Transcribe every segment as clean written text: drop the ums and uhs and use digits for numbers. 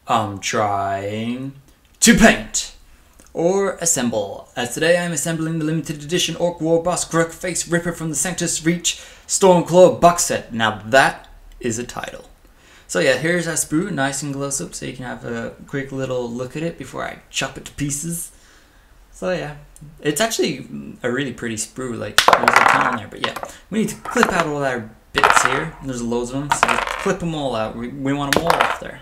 I'm trying to paint or assemble. As today I'm assembling the limited edition Ork Warboss Grukk Face-Rippa from the Sanctus Reach Stormclaw box set. Now that is a title. So yeah, here's our sprue, nice and close up so you can have a quick little look at it before I chop it to pieces. So yeah, it's actually a really pretty sprue, like there's a ton on there, but yeah. We need to clip out all our bits here. There's loads of them, so just clip them all out. We want them all off there.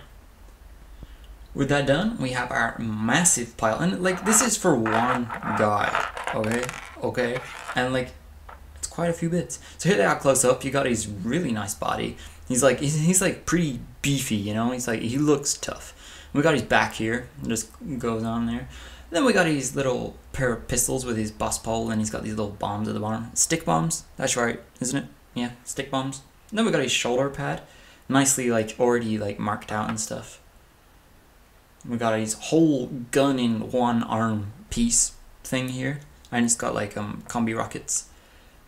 With that done, we have our massive pile, and like this is for one guy, okay, and like it's quite a few bits. So here they are close up. You got his really nice body. He's like pretty beefy, you know. He looks tough. We got his back here, it just goes on there. And then we got his little pair of pistols with his boss pole, and he's got these little bombs at the bottom. Stick bombs, that's right, isn't it? Yeah, stick bombs. And then we got his shoulder pad, nicely like already like marked out and stuff. We got his whole gun in one arm piece thing here, and it's got like combi rockets.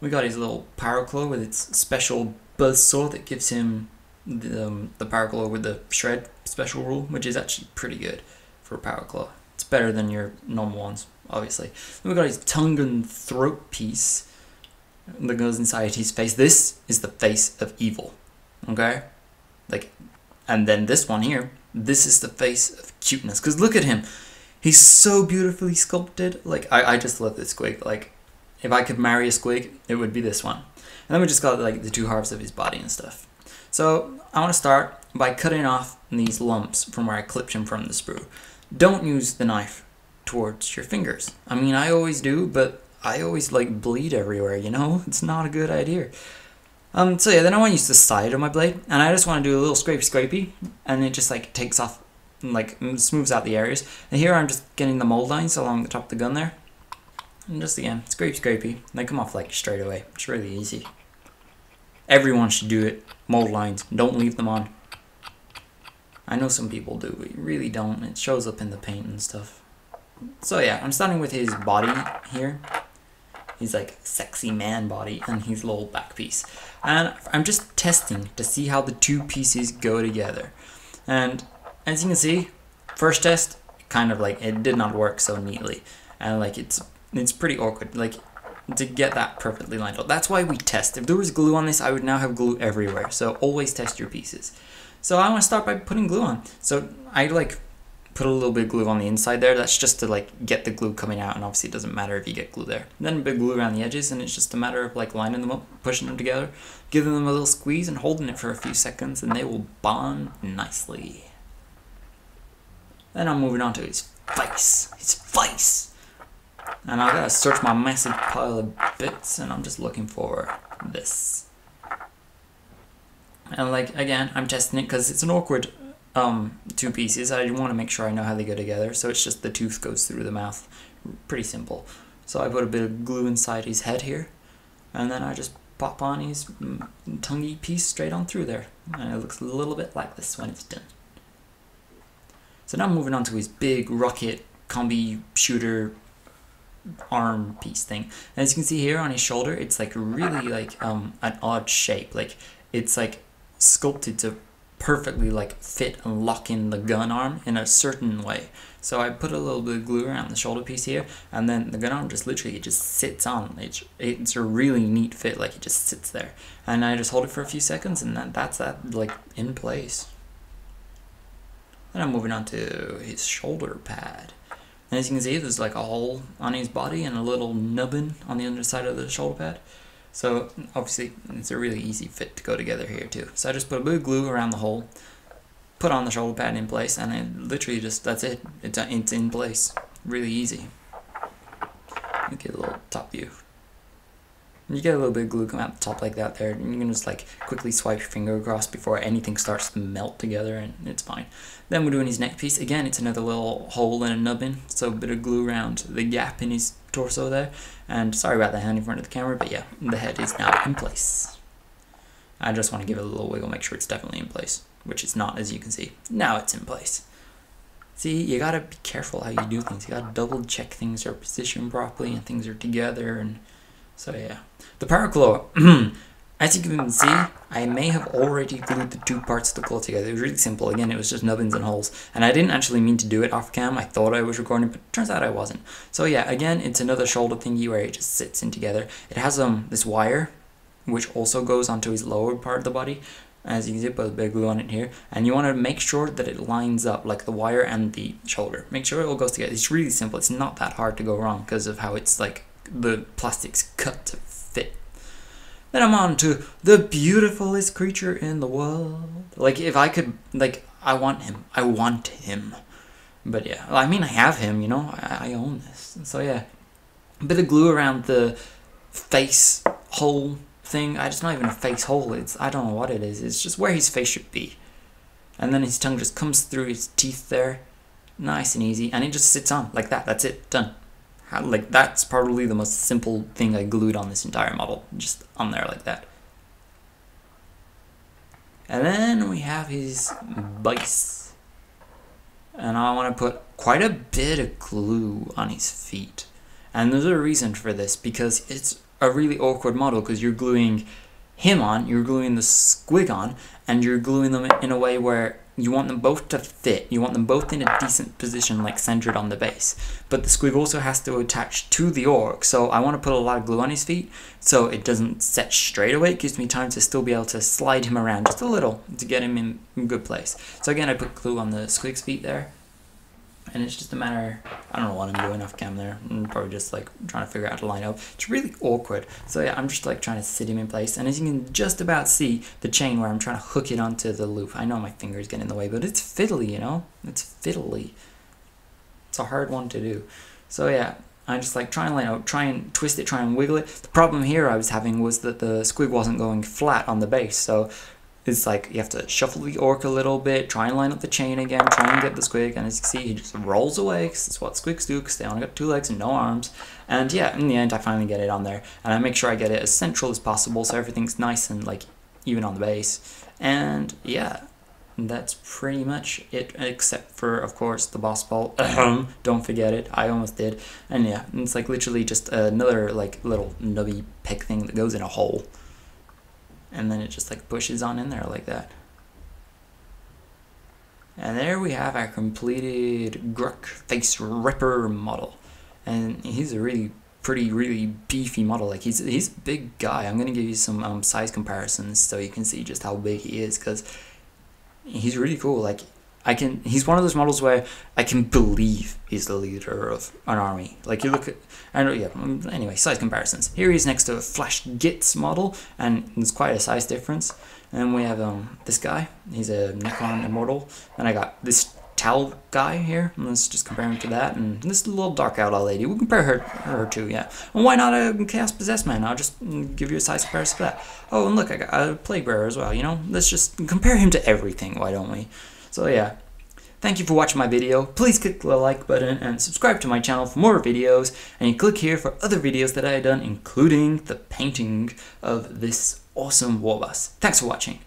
We got his little Paraclaw with its special buzzsaw that gives him the Paraclaw with the shred special rule, which is actually pretty good for a Paraclaw. It's better than your normal ones, obviously. Then we got his tongue and throat piece that goes inside his face. This is the face of evil, okay? Like, and then this one here, this is the face of cuteness. Cause look at him, he's so beautifully sculpted. Like I just love this squig. Like if I could marry a squig, it would be this one. And then we just got like the two halves of his body and stuff. So I want to start by cutting off these lumps from where I clipped him from the sprue. Don't use the knife towards your fingers. I mean, I always do, but I always like bleed everywhere, you know? It's not a good idea. So yeah, then I want to use the side of my blade, and I just want to do a little scrapey, and it just like takes off, like smooths out the areas. And here I'm just getting the mold lines along the top of the gun there. And just again, scrapey. They come off like straight away. It's really easy. Everyone should do it. Mold lines, don't leave them on. I know some people do, but you really don't. It shows up in the paint and stuff. So yeah, I'm starting with his body here. He's like sexy man body and his little back piece. And I'm just testing to see how the two pieces go together. And as you can see, first test, kind of like it did not work so neatly. And like it's pretty awkward, like to get that perfectly lined up. That's why we test. If there was glue on this, I would now have glue everywhere. So always test your pieces. So I want to start by putting glue on. So I like put a little bit of glue on the inside there. That's just to like get the glue coming out, and obviously it doesn't matter if you get glue there. And then a bit of glue around the edges, and it's just a matter of like lining them up, pushing them together, giving them a little squeeze and holding it for a few seconds, and they will bond nicely. Then I'm moving on to his face. And I gotta search my massive pile of bits, and I'm just looking for this. And like again, I'm testing it because it's an awkward two pieces. I want to make sure I know how they go together, so it's just the tooth goes through the mouth. Pretty simple. So I put a bit of glue inside his head here, and then I just pop on his tonguey piece straight on through there, and it looks a little bit like this when it's done. So now I'm moving on to his big rocket combi shooter arm piece thing. And as you can see here on his shoulder, it's like really like an odd shape. Like it's like sculpted to perfectly like fit and lock in the gun arm in a certain way. So I put a little bit of glue around the shoulder piece here, and then the gun arm just literally, it just sits on. It's a really neat fit, like it just sits there. And I just hold it for a few seconds, and that's that like in place. Then I'm moving on to his shoulder pad. And as you can see, there's like a hole on his body and a little nubbin on the underside of the shoulder pad. So obviously it's a really easy fit to go together here too. So I just put a bit of glue around the hole, put on the shoulder pad in place, and it literally just, that's it. It's in place. Really easy. You get a little top view. You get a little bit of glue come out the top like that there, and you can just like quickly swipe your finger across before anything starts to melt together, and it's fine. Then we're doing his neck piece. Again, it's another little hole and a nubbin, so a bit of glue around the gap in his torso there. And sorry about the hand in front of the camera, but yeah, the head is now in place. I just want to give it a little wiggle, make sure it's definitely in place, which it's not, as you can see. Now it's in place. See, you gotta be careful how you do things. You gotta double check things are positioned properly and things are together, and so yeah. The Paraclaw, As you can see, I may have already glued the two parts of the claw together. It was really simple. Again, it was just nubbins and holes. And I didn't actually mean to do it off cam. I thought I was recording, but it turns out I wasn't. So yeah, again, it's another shoulder thingy where it just sits in together. It has this wire, which also goes onto his lower part of the body. As you can see, put a bit of glue on it here. And you want to make sure that it lines up, like the wire and the shoulder. Make sure it all goes together. It's really simple. It's not that hard to go wrong because of how it's like the plastic's cut to fit. Then I'm on to the beautifulest creature in the world. Like, if I could, like, I want him. I want him. But yeah, well, I mean, I have him, you know. I own this. So yeah, a bit of glue around the face hole thing. It's not even a face hole. I don't know what it is. It's just where his face should be. And then his tongue just comes through his teeth there. Nice and easy. And it just sits on like that. That's it. Done. Like, that's probably the most simple thing I glued on this entire model, just on there like that. And then we have his base, and I want to put quite a bit of glue on his feet. And there's a reason for this, because it's a really awkward model, because you're gluing him on, you're gluing the squig on, and you're gluing them in a way where you want them both to fit. You want them both in a decent position, like centered on the base. But the squig also has to attach to the orc, so I want to put a lot of glue on his feet so it doesn't set straight away. It gives me time to still be able to slide him around just a little to get him in a good place. So again, I put glue on the squig's feet there. And it's just a matter, I don't know what I'm doing off cam there. I'm probably just like trying to figure out how to line up. It's really awkward. So yeah, I'm just like trying to sit him in place. And as you can just about see the chain where I'm trying to hook it onto the loop. I know my fingers get in the way, but it's fiddly, you know? It's fiddly. It's a hard one to do. So yeah, I just like try and line up, try and twist it, try and wiggle it. The problem here I was having was that the squig wasn't going flat on the base. So it's like you have to shuffle the orc a little bit, try and line up the chain again, try and get the squig, and as you can see, he just rolls away, because that's what squigs do, because they only got 2 legs and no arms. And yeah, in the end, I finally get it on there, and I make sure I get it as central as possible, so everything's nice and like even on the base. And yeah, that's pretty much it, except for, of course, the boss ball. Don't forget it, I almost did. And yeah, it's like literally just another like little nubby pick thing that goes in a hole. And then it just like pushes on in there like that. And there we have our completed Grukk Face-Rippa model. And he's a really beefy model. Like he's a big guy. I'm gonna give you some size comparisons so you can see just how big he is, because he's really cool. Like he's one of those models where I can believe he's the leader of an army. Like you look at, I know, yeah, anyway, size comparisons. Here he is next to a Flash Gitz model, and there's quite a size difference. And then we have this guy, he's a Necron Immortal. And I got this Tal guy here, and let's just compare him to that. And this little Dark Outlaw lady, we'll compare her to, yeah. And why not a Chaos Possessed Man? I'll just give you a size comparison for that. Oh, and look, I got a Plague Bearer as well, you know? Let's just compare him to everything, why don't we? So yeah, thank you for watching my video. Please click the like button and subscribe to my channel for more videos. And you click here for other videos that I have done, including the painting of this awesome warboss. Thanks for watching.